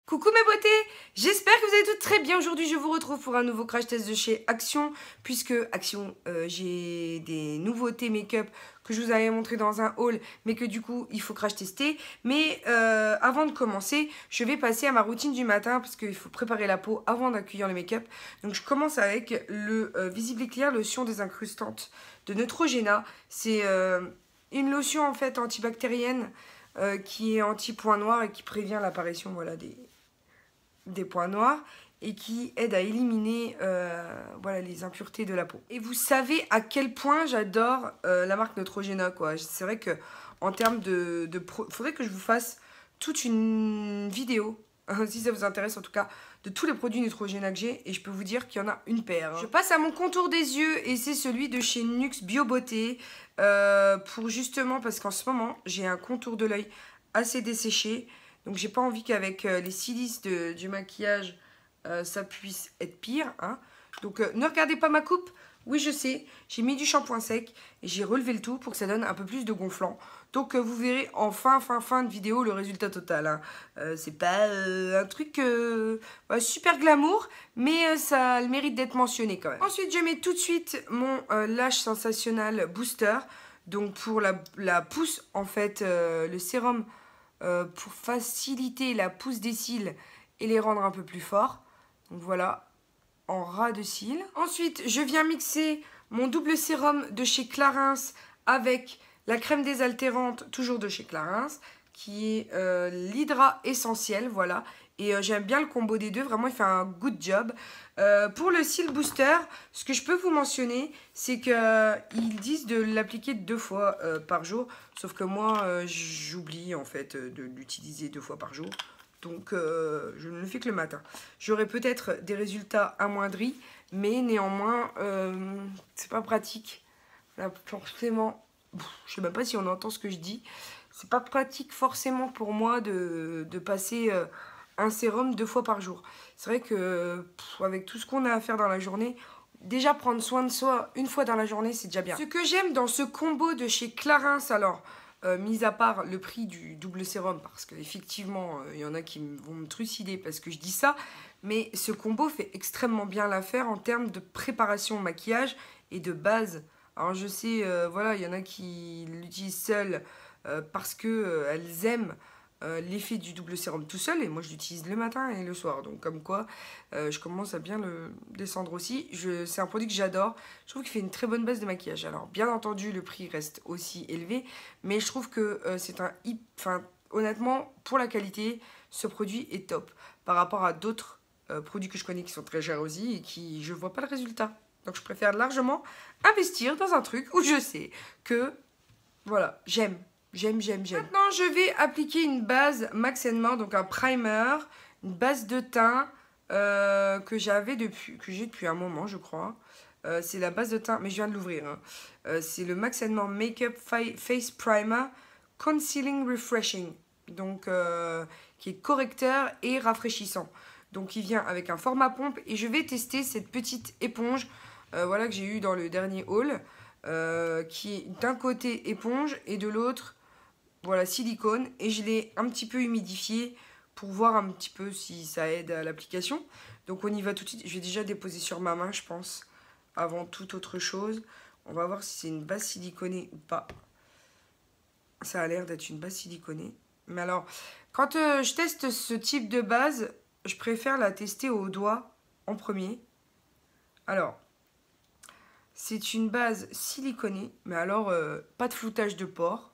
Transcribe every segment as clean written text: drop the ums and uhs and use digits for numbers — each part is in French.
Coucou mes beautés, j'espère que vous allez toutes très bien. Aujourd'hui je vous retrouve pour un nouveau crash test de chez Action. Puisque Action, j'ai des nouveautés make-up que je vous avais montré dans un haul, mais que du coup il faut crash tester. Mais avant de commencer, je vais passer à ma routine du matin, parce qu'il faut préparer la peau avant d'accueillir le make-up. Donc je commence avec le Visible Éclair lotion désincrustante de Neutrogena. C'est une lotion en fait antibactérienne qui est anti-point noir et qui prévient l'apparition des points noirs et qui aide à éliminer les impuretés de la peau. Et vous savez à quel point j'adore la marque Neutrogena, quoi. C'est vrai que en termes faudrait que je vous fasse toute une vidéo, si ça vous intéresse en tout cas, de tous les produits Neutrogena que j'ai, et je peux vous dire qu'il y en a une paire. Je passe à mon contour des yeux et c'est celui de chez Nuxe Bio Beauté, pour justement, parce qu'en ce moment j'ai un contour de l'œil assez desséché. Donc j'ai pas envie qu'avec les silices du maquillage, ça puisse être pire. Hein. Donc ne regardez pas ma coupe. Oui, je sais, j'ai mis du shampoing sec et j'ai relevé le tout pour que ça donne un peu plus de gonflant. Donc vous verrez en fin de vidéo le résultat total. Hein. C'est pas un truc super glamour, mais ça a le mérite d'être mentionné quand même. Ensuite, je mets tout de suite mon Lash Sensationnel Booster. Donc pour la pousse, en fait, le sérum pour faciliter la pousse des cils et les rendre un peu plus forts. Donc voilà, en ras de cils. Ensuite, je viens mixer mon double sérum de chez Clarins avec la crème désaltérante, toujours de chez Clarins, qui est l'Hydra Essentiel, voilà. Et j'aime bien le combo des deux, vraiment il fait un good job. Pour le Cils Booster, ce que je peux vous mentionner, c'est qu'ils disent de l'appliquer 2 fois par jour. Sauf que moi, j'oublie en fait de l'utiliser 2 fois par jour. Donc je ne le fais que le matin. J'aurai peut-être des résultats amoindris, mais néanmoins, c'est pas pratique. Là, forcément, je sais même pas si on entend ce que je dis. C'est pas pratique forcément pour moi de passer un sérum 2 fois par jour. C'est vrai que avec tout ce qu'on a à faire dans la journée, déjà prendre soin de soi 1 fois dans la journée, c'est déjà bien. Ce que j'aime dans ce combo de chez Clarins, alors, mis à part le prix du double sérum, parce qu'effectivement, il y en a qui vont me trucider parce que je dis ça, mais ce combo fait extrêmement bien l'affaire en termes de préparation au maquillage et de base. Alors je sais, voilà, il y en a qui l'utilisent seul parce qu'elles aiment l'effet du double sérum tout seul, et moi je l'utilise le matin et le soir, donc comme quoi je commence à bien le descendre aussi. C'est un produit que j'adore, je trouve qu'il fait une très bonne base de maquillage. Alors bien entendu le prix reste aussi élevé, mais je trouve que c'est honnêtement pour la qualité ce produit est top par rapport à d'autres produits que je connais qui sont très chers aussi et qui je vois pas le résultat. Donc je préfère largement investir dans un truc où je sais que voilà, j'aime. Maintenant, je vais appliquer une base Max More, donc un primer, une base de teint que j'ai depuis un moment, je crois. C'est la base de teint, mais je viens de l'ouvrir. Hein. C'est le Max More Makeup Face Primer Concealing Refreshing, donc qui est correcteur et rafraîchissant. Donc il vient avec un format pompe et je vais tester cette petite éponge voilà, que j'ai eu dans le dernier haul. Qui est d'un côté éponge et de l'autre voilà, silicone, et je l'ai un petit peu humidifié pour voir un petit peu si ça aide à l'application. Donc on y va tout de suite. Je vais déjà déposer sur ma main, je pense, avant toute autre chose. On va voir si c'est une base siliconée ou pas. Ça a l'air d'être une base siliconée. Mais alors, quand je teste ce type de base, je préfère la tester au doigt en premier. Alors, c'est une base siliconée, mais alors pas de floutage de pores.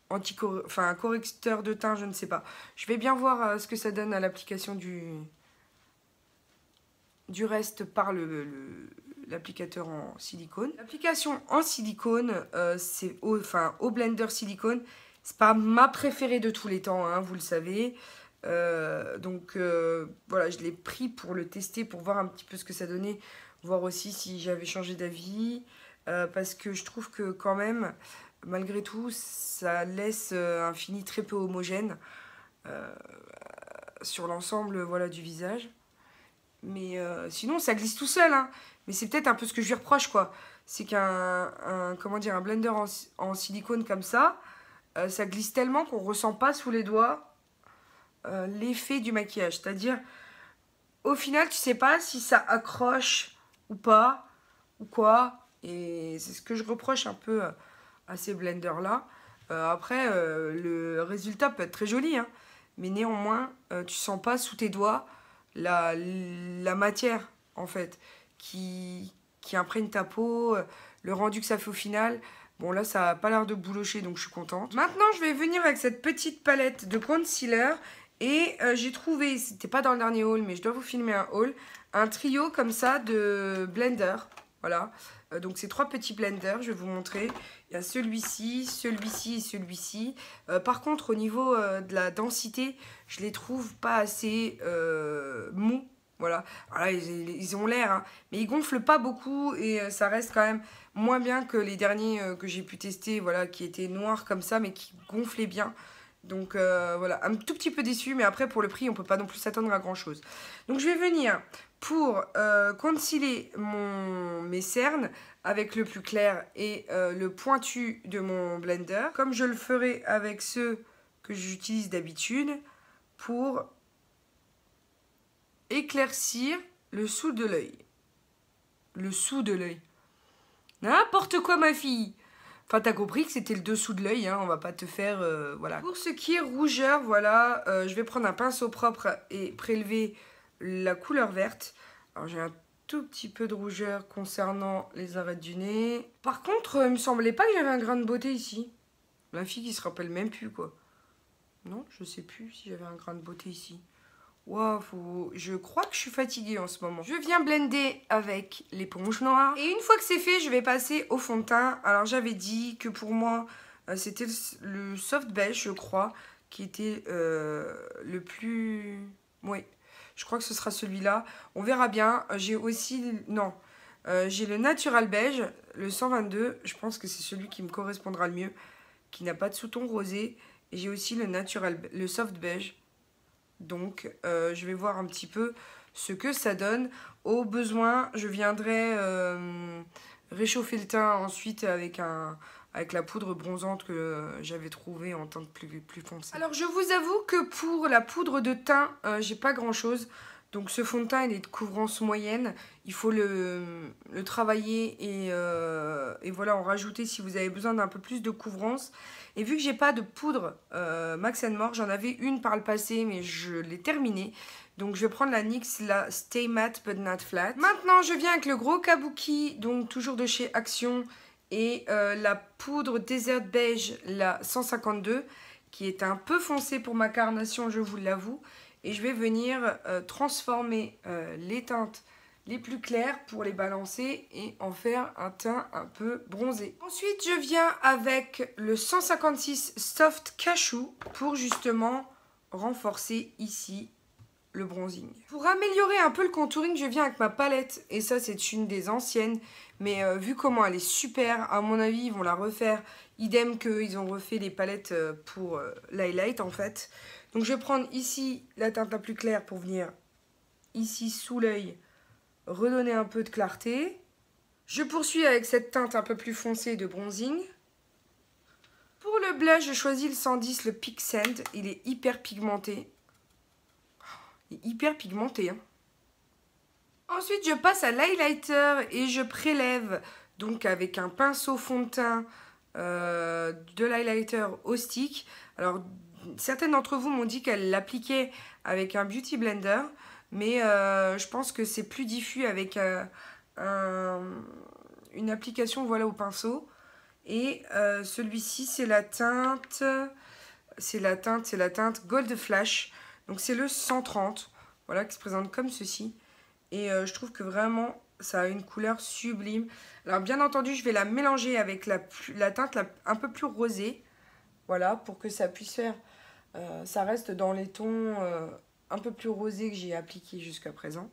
Un correcteur de teint, je ne sais pas. Je vais bien voir ce que ça donne à l'application du reste par l'applicateur en silicone. L'application en silicone, c'est au blender silicone. C'est pas ma préférée de tous les temps, hein, vous le savez. Donc voilà, je l'ai pris pour le tester, pour voir un petit peu ce que ça donnait. Voir aussi si j'avais changé d'avis. Parce que je trouve que quand même, malgré tout, ça laisse un fini très peu homogène sur l'ensemble voilà, du visage. Mais sinon, ça glisse tout seul. Hein. Mais c'est peut-être un peu ce que je lui reproche, quoi. C'est qu'un un blender en silicone comme ça, ça glisse tellement qu'on ne ressent pas sous les doigts l'effet du maquillage. C'est-à-dire, au final, tu sais pas si ça accroche ou pas, ou quoi. Et c'est ce que je reproche un peu à ces blenders-là. Après, le résultat peut être très joli, hein, mais néanmoins, tu sens pas sous tes doigts la matière, en fait, qui imprègne ta peau, le rendu que ça fait au final. Bon, là, ça n'a pas l'air de boulocher, donc je suis contente. Maintenant, je vais venir avec cette petite palette de concealer. Et j'ai trouvé, c'était pas dans le dernier haul, mais je dois vous filmer un haul, un trio comme ça de blender. Voilà. Donc, c'est 3 petits blenders, je vais vous montrer. Il y a celui-ci, celui-ci et celui-ci. Par contre, au niveau de la densité, je les trouve pas assez mous. Voilà. Alors là, ils ont l'air, hein, mais ils gonflent pas beaucoup et ça reste quand même moins bien que les derniers que j'ai pu tester, voilà, qui étaient noirs comme ça, mais qui gonflaient bien. Donc voilà, un tout petit peu déçu, mais après pour le prix, on peut pas non plus s'attendre à grand chose. Donc je vais venir pour concealer mes cernes avec le plus clair et le pointu de mon blender, comme je le ferai avec ceux que j'utilise d'habitude pour éclaircir le sous de l'œil. Le sous de l'œil. N'importe quoi, ma fille. Enfin, t'as compris que c'était le dessous de l'œil, hein, on va pas te faire... voilà. Pour ce qui est rougeur, voilà, je vais prendre un pinceau propre et prélever la couleur verte. Alors, j'ai un tout petit peu de rougeur concernant les arêtes du nez. Par contre, il me semblait pas que j'avais un grain de beauté ici. La fille qui se rappelle même plus, quoi. Non, je sais plus si j'avais un grain de beauté ici. Wow, je crois que je suis fatiguée en ce moment. Je viens blender avec l'éponge noire. Et une fois que c'est fait, je vais passer au fond de teint. Alors j'avais dit que pour moi, c'était le soft beige, je crois, qui était le plus... Oui, je crois que ce sera celui-là. On verra bien. J'ai aussi... Non, j'ai le natural beige, le 122. Je pense que c'est celui qui me correspondra le mieux, qui n'a pas de sous-ton rosé. Et j'ai aussi le soft beige. Donc, je vais voir un petit peu ce que ça donne. Au besoin, je viendrai réchauffer le teint ensuite avec la poudre bronzante que j'avais trouvée en teinte plus foncé. Alors, je vous avoue que pour la poudre de teint, j'ai pas grand-chose. Donc, ce fond de teint, il est de couvrance moyenne. Il faut le travailler et voilà, en rajouter si vous avez besoin d'un peu plus de couvrance. Et vu que j'ai pas de poudre Max & More, j'en avais une par le passé, mais je l'ai terminée. Donc je vais prendre la NYX, la Stay Matte But Not Flat. Maintenant, je viens avec le gros kabuki, donc toujours de chez Action, et la poudre Desert Beige, la 152, qui est un peu foncée pour ma carnation, je vous l'avoue. Et je vais venir transformer les teintes les plus clairs pour les balancer et en faire un teint un peu bronzé. Ensuite, je viens avec le 156 Soft Cashew pour justement renforcer ici le bronzing. Pour améliorer un peu le contouring, je viens avec ma palette et ça c'est une des anciennes, mais vu comment elle est super, à mon avis ils vont la refaire, idem qu'ils ont refait les palettes pour l'highlight en fait. Donc je vais prendre ici la teinte la plus claire pour venir ici sous l'œil redonner un peu de clarté. Je poursuis avec cette teinte un peu plus foncée de bronzing. Pour le blush, je choisis le 110, le Peak Scent. Il est hyper pigmenté. Il est hyper pigmenté, hein. Ensuite, je passe à l'highlighter et je prélève donc avec un pinceau fond de teint de l'highlighter au stick. Alors, certaines d'entre vous m'ont dit qu'elles l'appliquaient avec un beauty blender. Mais je pense que c'est plus diffus avec une application voilà, au pinceau. Et celui-ci, c'est la teinte Gold Flash. Donc c'est le 130, voilà, qui se présente comme ceci. Et je trouve que vraiment, ça a une couleur sublime. Alors bien entendu, je vais la mélanger avec la teinte un peu plus rosée. Voilà, pour que ça puisse faire... ça reste dans les tons... un peu plus rosé que j'ai appliqué jusqu'à présent.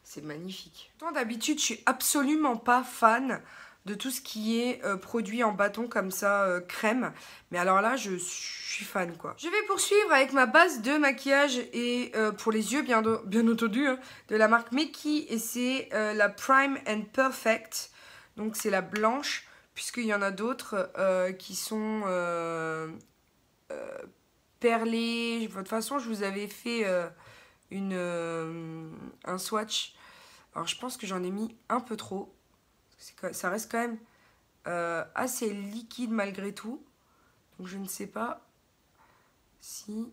C'est magnifique. D'habitude, je suis absolument pas fan de tout ce qui est produit en bâton comme ça, crème. Mais alors là, je suis fan, quoi. Je vais poursuivre avec ma base de maquillage et pour les yeux, bien entendu, hein, de la marque Meki. Et c'est la Prime and Perfect. Donc c'est la blanche, puisqu'il y en a d'autres qui sont... perlé. De toute façon, je vous avais fait un swatch. Alors, je pense que j'en ai mis un peu trop. Ça reste quand même assez liquide malgré tout. Donc, je ne sais pas si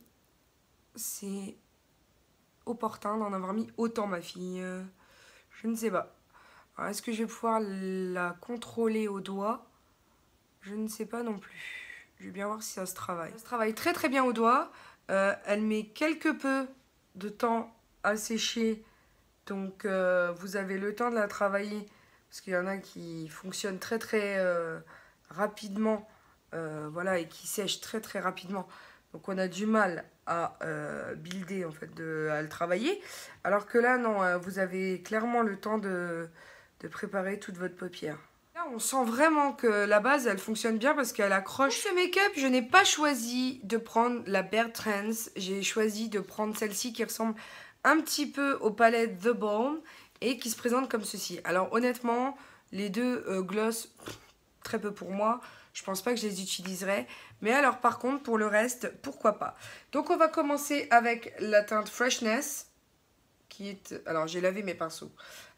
c'est opportun d'en avoir mis autant, ma fille. Je ne sais pas. Est-ce que je vais pouvoir la contrôler au doigt? Je ne sais pas non plus. Je vais bien voir si ça se travaille. Ça se travaille très très bien au doigt. Elle met quelque peu de temps à sécher. Donc vous avez le temps de la travailler. Parce qu'il y en a qui fonctionnent très très rapidement. Voilà, et qui sèchent très très rapidement. Donc on a du mal à builder, en fait, à le travailler. Alors que là, non, vous avez clairement le temps de préparer toute votre paupière. Là, on sent vraiment que la base, elle fonctionne bien parce qu'elle accroche. Pour ce make-up, je n'ai pas choisi de prendre la Bare Trends. J'ai choisi de prendre celle-ci qui ressemble un petit peu aux palettes The Balm et qui se présente comme ceci. Alors honnêtement, les deux gloss, très peu pour moi. Je pense pas que je les utiliserai. Mais alors par contre, pour le reste, pourquoi pas. Donc on va commencer avec la teinte Freshness. Qui est... Alors j'ai lavé mes pinceaux.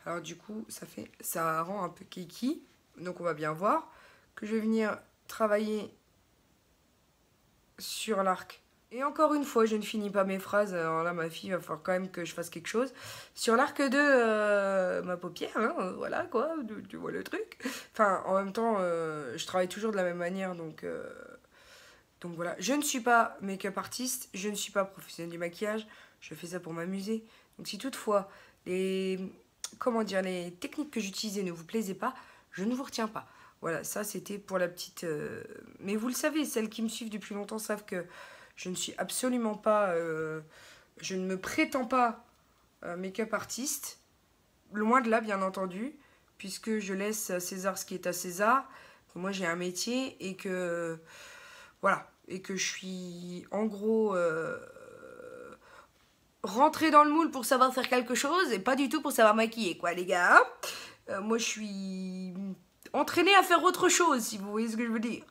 Alors du coup, ça rend un peu kiki. Donc on va bien voir que je vais venir travailler sur l'arc. Et encore une fois, je ne finis pas mes phrases. Alors là, ma fille, va falloir quand même que je fasse quelque chose. Sur l'arc de ma paupière, hein, voilà quoi, tu vois le truc. Enfin, en même temps, je travaille toujours de la même manière, donc voilà. Je ne suis pas make-up artiste, je ne suis pas professionnelle du maquillage. Je fais ça pour m'amuser. Donc si toutefois, les techniques que j'utilisais ne vous plaisaient pas, je ne vous retiens pas. Voilà, ça c'était pour la petite... Mais vous le savez, celles qui me suivent depuis longtemps savent que je ne suis absolument pas... je ne me prétends pas make-up artiste. Loin de là, bien entendu, puisque je laisse à César ce qui est à César. Moi, j'ai un métier et que... Voilà, et que je suis en gros... rentrer dans le moule pour savoir faire quelque chose et pas du tout pour savoir maquiller, quoi, les gars. Moi, je suis entraînée à faire autre chose, si vous voyez ce que je veux dire.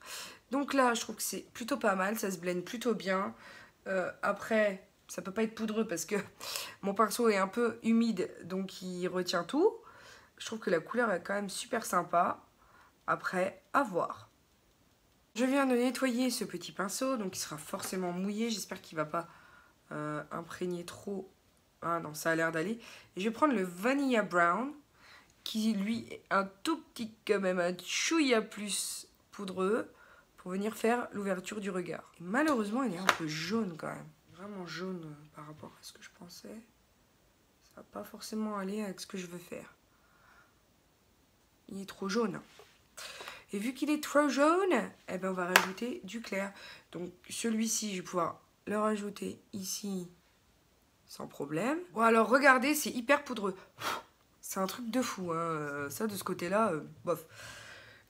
Donc là, je trouve que c'est plutôt pas mal, ça se blende plutôt bien. Après, ça peut pas être poudreux parce que mon pinceau est un peu humide, donc il retient tout. Je trouve que la couleur est quand même super sympa. Après, à voir. Je viens de nettoyer ce petit pinceau, donc il sera forcément mouillé. J'espère qu'il va pas... imprégné trop. Ah non, ça a l'air d'aller. Et je vais prendre le Vanilla Brown, qui lui est un tout petit, quand même, un chouïa plus poudreux, pour venir faire l'ouverture du regard. Et malheureusement, il est un peu jaune quand même. Vraiment jaune par rapport à ce que je pensais. Ça va pas forcément aller avec ce que je veux faire. Il est trop jaune. Et vu qu'il est trop jaune, eh ben on va rajouter du clair. Donc celui-ci, je vais pouvoir le rajouter ici sans problème. Bon alors regardez, c'est hyper poudreux. C'est un truc de fou, hein. Ça de ce côté-là, bof.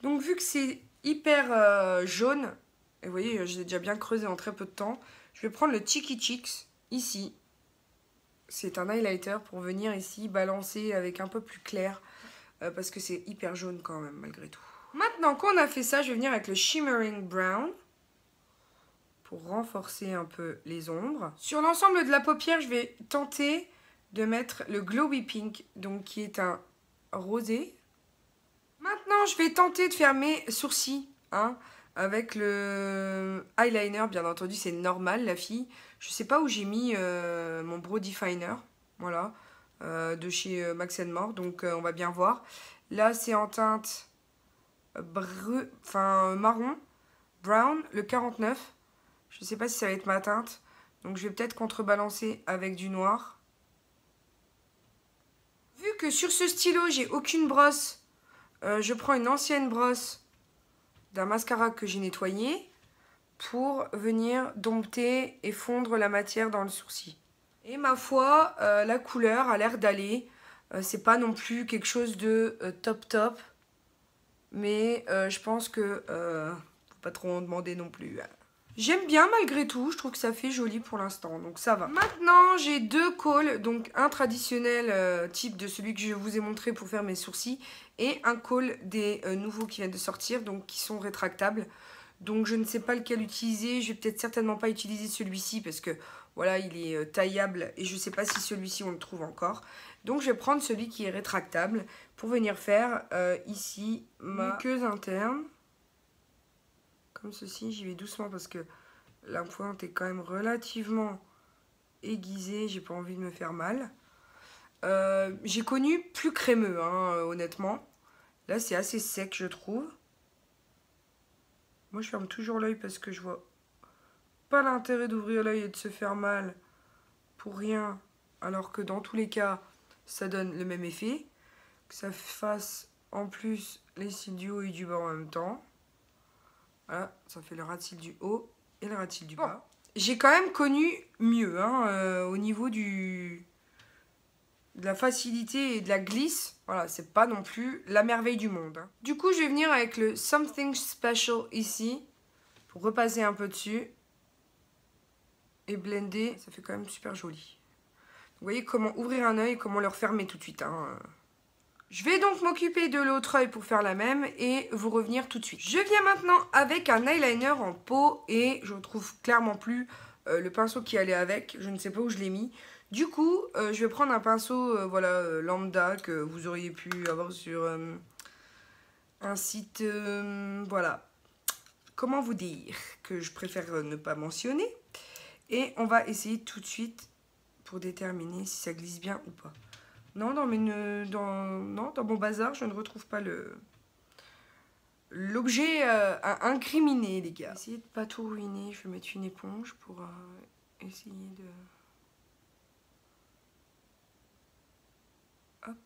Donc vu que c'est hyper jaune, et vous voyez, j'ai déjà bien creusé en très peu de temps, je vais prendre le Cheeky Cheeks ici. C'est un highlighter pour venir ici balancer avec un peu plus clair, parce que c'est hyper jaune quand même malgré tout. Maintenant qu'on a fait ça, je vais venir avec le Shimmering Brown pour renforcer un peu les ombres. Sur l'ensemble de la paupière, je vais tenter de mettre le Glowy Pink, donc qui est un rosé. Maintenant, je vais tenter de faire mes sourcils, hein, avec le eyeliner. Bien entendu, c'est normal, la fille. Je sais pas où j'ai mis mon Brow Definer, voilà, de chez Max & More, donc on va bien voir. Là, c'est en teinte marron, brown, le 49. Je sais pas si ça va être ma teinte, donc je vais peut-être contrebalancer avec du noir. Vu que sur ce stylo, j'ai aucune brosse, je prends une ancienne brosse d'un mascara que j'ai nettoyé pour venir dompter et fondre la matière dans le sourcil. Et ma foi, la couleur a l'air d'aller. C'est pas non plus quelque chose de top, mais je pense que faut pas trop en demander non plus. J'aime bien malgré tout, je trouve que ça fait joli pour l'instant, donc ça va. Maintenant, j'ai deux cauls, donc un traditionnel type de celui que je vous ai montré pour faire mes sourcils, et un col des nouveaux qui viennent de sortir, donc qui sont rétractables. Donc je ne sais pas lequel utiliser. Je vais peut-être certainement pas utiliser celui-ci parce que voilà, il est taillable et je ne sais pas si celui-ci on le trouve encore. Donc je vais prendre celui qui est rétractable pour venir faire ici ma muqueuse interne. Comme ceci, j'y vais doucement parce que la pointe est quand même relativement aiguisée. J'ai pas envie de me faire mal. J'ai connu plus crémeux, hein, honnêtement. Là c'est assez sec je trouve. Moi je ferme toujours l'œil parce que je vois pas l'intérêt d'ouvrir l'œil et de se faire mal pour rien, alors que dans tous les cas ça donne le même effet, que ça fasse en plus les cils du haut et du bas en même temps. Voilà, ça fait le ras de cils du haut et le ras de cils du bas. J'ai quand même connu mieux hein, au niveau de la facilité et de la glisse. Voilà, c'est pas non plus la merveille du monde. Hein. Du coup, je vais venir avec le Something Special ici pour repasser un peu dessus et blender. Ça fait quand même super joli. Vous voyez comment ouvrir un œil et comment le refermer tout de suite. Hein. Je vais donc m'occuper de l'autre œil pour faire la même et vous revenir tout de suite. Je viens maintenant avec un eyeliner en peau et je retrouve clairement plus le pinceau qui allait avec. Je ne sais pas où je l'ai mis. Du coup, je vais prendre un pinceau voilà, lambda que vous auriez pu avoir sur un site, voilà, comment vous dire, que je préfère ne pas mentionner. Et on va essayer tout de suite pour déterminer si ça glisse bien ou pas. Non, dans mon bazar, je ne retrouve pas l'objet à incriminer, les gars. Essayez de pas tout ruiner. Je vais mettre une éponge pour essayer de... Hop.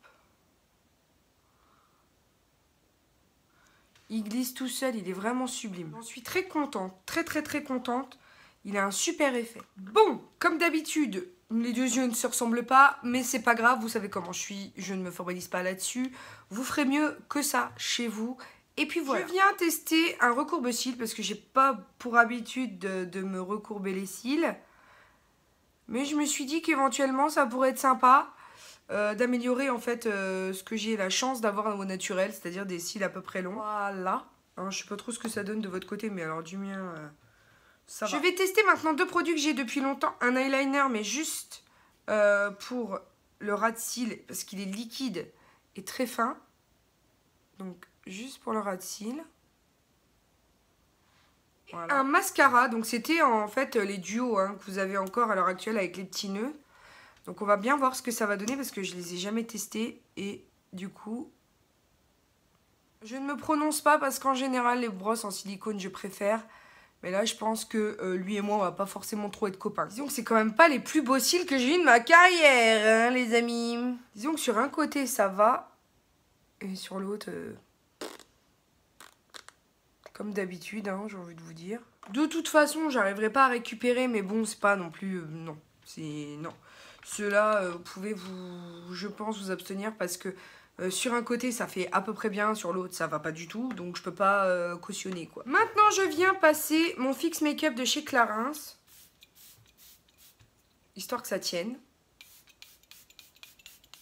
Il glisse tout seul, il est vraiment sublime. J'en suis très contente, très contente. Il a un super effet. Bon, comme d'habitude, les deux yeux ne se ressemblent pas, mais c'est pas grave, vous savez comment je suis, je ne me formalise pas là-dessus. Vous ferez mieux que ça chez vous. Et puis voilà. Je viens tester un recourbe-cils parce que j'ai pas pour habitude de me recourber les cils. Mais je me suis dit qu'éventuellement ça pourrait être sympa. D'améliorer en fait ce que j'ai la chance d'avoir au naturel, c'est-à-dire des cils à peu près longs. Voilà. Alors, je sais pas trop ce que ça donne de votre côté, mais alors du mien, ça va. Je vais tester maintenant deux produits que j'ai depuis longtemps. Un eyeliner, mais juste pour le ras de cils, parce qu'il est liquide et très fin. Donc, juste pour le ras de cils. Voilà. Un mascara, donc c'était en fait les duos hein, que vous avez encore à l'heure actuelle avec les petits nœuds. Donc on va bien voir ce que ça va donner parce que je les ai jamais testés et du coup je ne me prononce pas parce qu'en général les brosses en silicone je préfère, mais là je pense que lui et moi on va pas forcément trop être copains. Disons que c'est quand même pas les plus beaux cils que j'ai eu de ma carrière hein, les amis. Disons que sur un côté ça va et sur l'autre comme d'habitude hein, j'ai envie de vous dire. De toute façon j'arriverai pas à récupérer, mais bon c'est pas non plus non, c'est non. Ceux-là, vous pouvez je pense, vous abstenir parce que sur un côté, ça fait à peu près bien, sur l'autre, ça va pas du tout. Donc, je peux pas cautionner, quoi. Maintenant, je viens passer mon Fix Make-up de chez Clarins. Histoire que ça tienne.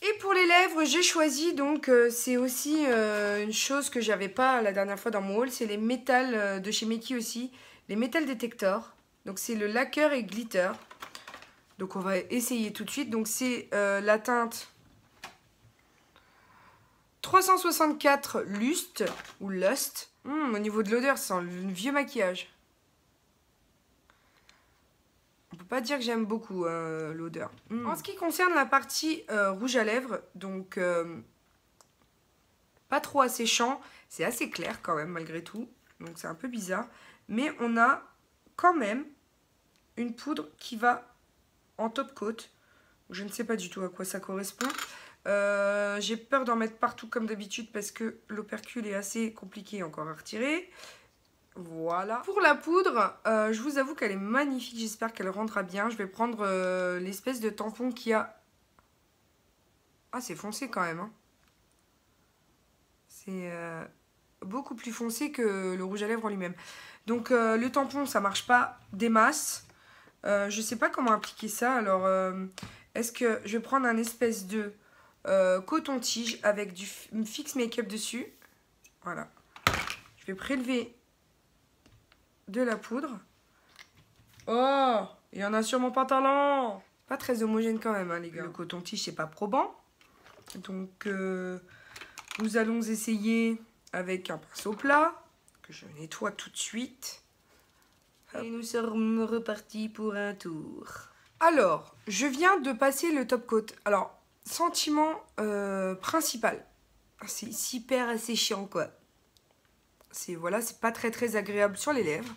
Et pour les lèvres, j'ai choisi, donc, c'est aussi une chose que j'avais pas la dernière fois dans mon haul. C'est les métals de chez Meki aussi. Les métal détecteurs. Donc, c'est le lacquer et glitter. Donc on va essayer tout de suite. Donc c'est la teinte 364 Lust ou Lust. Au niveau de l'odeur, ça sent le vieux maquillage. On peut pas dire que j'aime beaucoup l'odeur. En ce qui concerne la partie rouge à lèvres, donc pas trop asséchant. C'est assez clair quand même malgré tout. Donc c'est un peu bizarre. Mais on a quand même une poudre qui va en top coat. Je ne sais pas du tout à quoi ça correspond. J'ai peur d'en mettre partout comme d'habitude parce que l'opercule est assez compliqué encore à retirer. Voilà. Pour la poudre, je vous avoue qu'elle est magnifique. J'espère qu'elle rendra bien. Je vais prendre l'espèce de tampon qui a... Ah, c'est foncé quand même. Hein. C'est beaucoup plus foncé que le rouge à lèvres en lui-même. Donc le tampon, ça marche pas des masses. Je sais pas comment appliquer ça. Alors, est-ce que je vais prendre un espèce de coton-tige avec du Fix Make-up dessus. Voilà. Je vais prélever de la poudre. Oh, il y en a sur mon pantalon. Pas très homogène quand même, hein, les gars. Le coton-tige, c'est pas probant. Donc, nous allons essayer avec un pinceau plat, que je nettoie tout de suite. Et nous sommes repartis pour un tour. Alors, je viens de passer le top coat. Alors, sentiment principal. C'est super asséchant, quoi. C'est voilà, c'est pas très agréable sur les lèvres.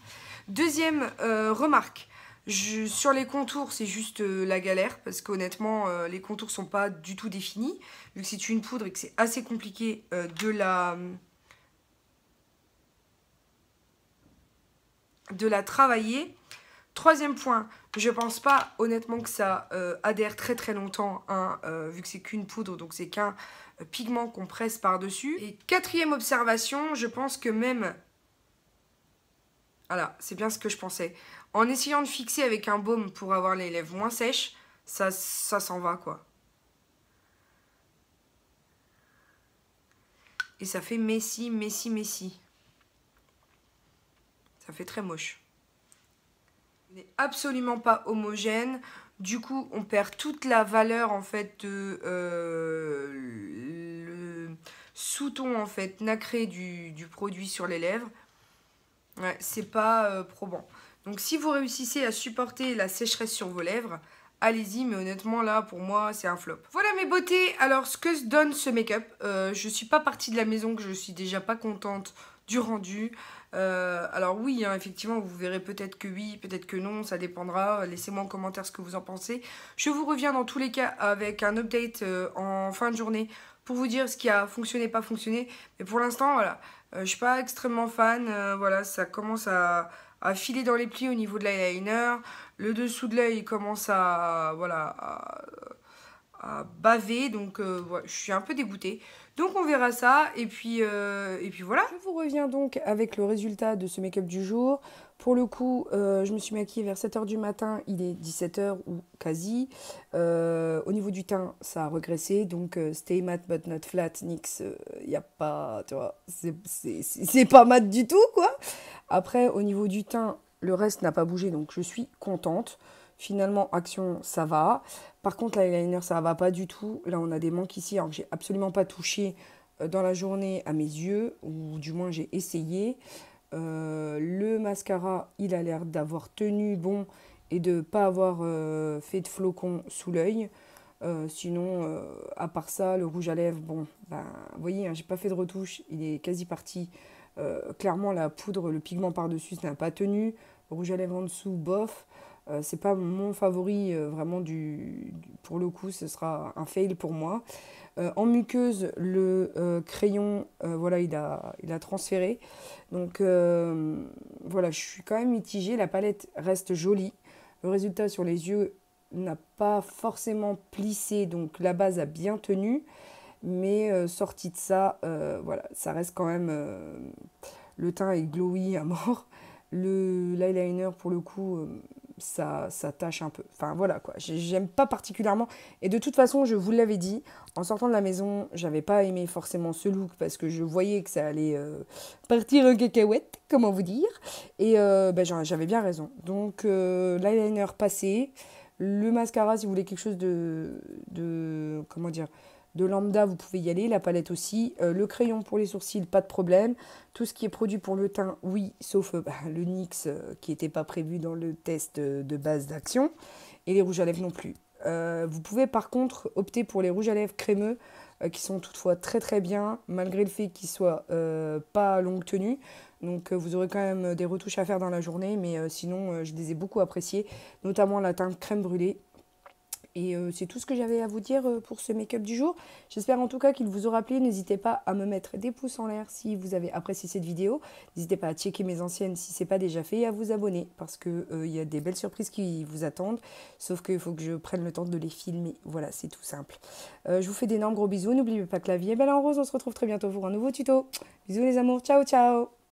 Deuxième remarque. Sur les contours, c'est juste la galère parce qu'honnêtement, les contours sont pas du tout définis. Vu que c'est une poudre et que c'est assez compliqué de la travailler. Troisième point, je pense pas honnêtement que ça adhère très longtemps, hein, vu que c'est qu'une poudre, donc c'est qu'un pigment qu'on presse par-dessus. Et quatrième observation, je pense que même... Voilà, c'est bien ce que je pensais. En essayant de fixer avec un baume pour avoir les lèvres moins sèches, ça s'en va, quoi. Et ça fait messi. Ça fait très moche. Il n'est absolument pas homogène. Du coup, on perd toute la valeur, en fait, de le sous-ton, en fait, nacré du produit sur les lèvres. Ouais, c'est pas probant. Donc, si vous réussissez à supporter la sécheresse sur vos lèvres, allez-y, mais honnêtement, là, pour moi, c'est un flop. Voilà mes beautés. Alors, ce que donne ce make-up, je suis pas partie de la maison, que je suis déjà pas contente du rendu. Alors oui, hein, effectivement, vous verrez peut-être que oui, peut-être que non, ça dépendra. Laissez-moi en commentaire ce que vous en pensez. Je vous reviens dans tous les cas avec un update en fin de journée pour vous dire ce qui a fonctionné, pas fonctionné. Mais pour l'instant, voilà, je suis pas extrêmement fan. Voilà, ça commence à filer dans les plis au niveau de l'eyeliner. Le dessous de l'œil commence à, voilà, à baver, donc ouais, je suis un peu dégoûtée. Donc on verra ça, et puis voilà. Je vous reviens donc avec le résultat de ce make-up du jour. Pour le coup, je me suis maquillée vers 7 h du matin, il est 17 h ou quasi. Au niveau du teint, ça a régressé, donc stay matte but not flat, NYX, il n'y a pas, tu vois, c'est pas mat du tout, quoi. Après, au niveau du teint, le reste n'a pas bougé, donc je suis contente. Finalement, Action, ça va. Par contre, l'eyeliner, ça va pas du tout. Là, on a des manques ici, alors que j'ai absolument pas touché dans la journée à mes yeux, ou du moins j'ai essayé. Le mascara, il a l'air d'avoir tenu bon et de pas avoir fait de flocons sous l'œil. Sinon, à part ça, le rouge à lèvres, bon, ben, vous voyez, hein, j'ai pas fait de retouche, il est quasi parti. Clairement, la poudre, le pigment par-dessus, ça n'a pas tenu. Le rouge à lèvres en dessous, bof. C'est pas mon favori, vraiment, pour le coup, ce sera un fail pour moi. En muqueuse, le crayon, voilà, il a transféré. Donc, voilà, je suis quand même mitigée. La palette reste jolie. Le résultat sur les yeux n'a pas forcément plissé, donc la base a bien tenu. Mais sorti de ça, voilà, ça reste quand même... le teint est glowy à mort. L'eyeliner, pour le coup, ça tâche un peu. Enfin, voilà, quoi. J'aime pas particulièrement. Et de toute façon, je vous l'avais dit, en sortant de la maison, j'avais pas aimé forcément ce look parce que je voyais que ça allait partir en cacahuète, comment vous dire. Et ben, j'avais bien raison. Donc, l'eyeliner passé. Le mascara, si vous voulez quelque chose comment dire, de lambda, vous pouvez y aller. La palette aussi. Le crayon pour les sourcils, pas de problème. Tout ce qui est produit pour le teint, oui, sauf le NYX qui n'était pas prévu dans le test de base d'Action. Et les rouges à lèvres non plus. Vous pouvez par contre opter pour les rouges à lèvres crémeux qui sont toutefois très bien, malgré le fait qu'ils soient pas longue tenue. Donc vous aurez quand même des retouches à faire dans la journée, mais sinon je les ai beaucoup appréciés, notamment la teinte crème brûlée. Et c'est tout ce que j'avais à vous dire pour ce make-up du jour. J'espère en tout cas qu'il vous aura plu. N'hésitez pas à me mettre des pouces en l'air si vous avez apprécié cette vidéo. N'hésitez pas à checker mes anciennes si ce n'est pas déjà fait et à vous abonner parce qu'il y a des belles surprises qui vous attendent. Sauf qu'il faut que je prenne le temps de les filmer. Voilà, c'est tout simple. Je vous fais d'énormes gros bisous. N'oubliez pas que la vie est belle en rose. On se retrouve très bientôt pour un nouveau tuto. Bisous les amours. Ciao, ciao.